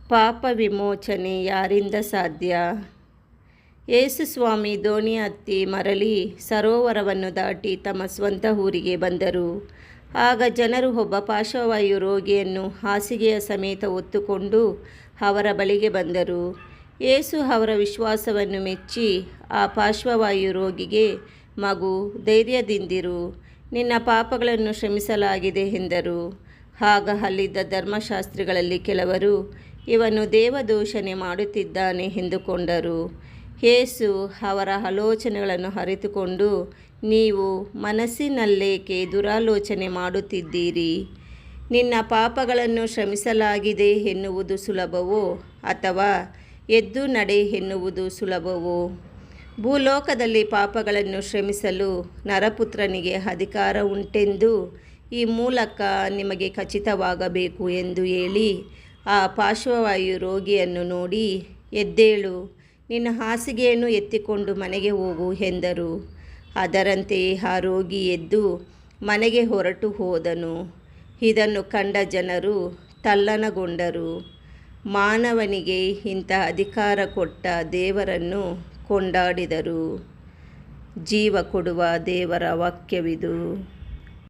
ಪಾಪ ವಿಮೋಚನೆ ಯಾರಿಂದ ಸಾಧ್ಯ? ಯೇಸು ಸ್ವಾಮಿ ದೋಣಿ ಹತ್ತಿ ಮರಳಿ ಸರೋವರವನ್ನು ದಾಟಿ ತಮ್ಮ ಸ್ವಂತ ಊರಿಗೆ ಬಂದರು. ಆಗ ಜನರು ಒಬ್ಬ ಪಾರ್ಶ್ವವಾಯು ರೋಗಿಯನ್ನು ಹಾಸಿಗೆಯ ಸಮೇತ ಹೊತ್ತುಕೊಂಡು ಅವರ ಬಳಿಗೆ ಬಂದರು. ಯೇಸು ಅವರ ವಿಶ್ವಾಸವನ್ನು ಮೆಚ್ಚಿ ಆ ಪಾರ್ಶ್ವವಾಯು ರೋಗಿಗೆ, ಮಗು, ಧೈರ್ಯದಿಂದಿರು, ನಿನ್ನ ಪಾಪಗಳನ್ನು ಕ್ಷಮಿಸಲಾಗಿದೆ ಎಂದರು. ಆಗ ಅಲ್ಲಿದ್ದ ಧರ್ಮಶಾಸ್ತ್ರಿಗಳಲ್ಲಿ ಕೆಲವರು, ಇವನು ದೇವದೂಷಣೆ ಮಾಡುತ್ತಿದ್ದಾನೆ ಎಂದುಕೊಂಡರು. ಯೇಸು ಅವರ ಆಲೋಚನೆಗಳನ್ನು ಅರಿತುಕೊಂಡು, ನೀವು ಮನಸ್ಸಿನಲ್ಲೇಕೆ ದುರಾಲೋಚನೆ ಮಾಡುತ್ತಿದ್ದೀರಿ? ನಿನ್ನ ಪಾಪಗಳನ್ನು ಕ್ಷಮಿಸಲಾಗಿದೆ ಎನ್ನುವುದು ಸುಲಭವೋ ಅಥವಾ ಎದ್ದು ನಡೆ ಎನ್ನುವುದು ಸುಲಭವೋ? ಭೂಲೋಕದಲ್ಲಿ ಪಾಪಗಳನ್ನು ಕ್ಷಮಿಸಲು ನರಪುತ್ರನಿಗೆ ಅಧಿಕಾರ ಉಂಟೆಂದು ಈ ಮೂಲಕ ನಿಮಗೆ ಖಚಿತವಾಗಬೇಕು ಎಂದು ಹೇಳಿ ಆ ಪಾರ್ಶ್ವವಾಯು ರೋಗಿಯನ್ನು ನೋಡಿ, ಎದ್ದೇಳು, ನಿನ್ನ ಹಾಸಿಗೆಯನ್ನು ಎತ್ತಿಕೊಂಡು ಮನೆಗೆ ಹೋಗು ಎಂದರು. ಅದರಂತೆಯೇ ಆ ರೋಗಿ ಎದ್ದು ಮನೆಗೆ ಹೊರಟು ಹೋದನು. ಇದನ್ನು ಕಂಡ ಜನರು ತಲ್ಲಣಗೊಂಡರು. ಮಾನವನಿಗೆ ಇಂಥ ಅಧಿಕಾರ ಕೊಟ್ಟ ದೇವರನ್ನು ಕೊಂಡಾಡಿದರು. ಜೀವ ಕೊಡುವ ದೇವರ ವಾಕ್ಯವಿದು.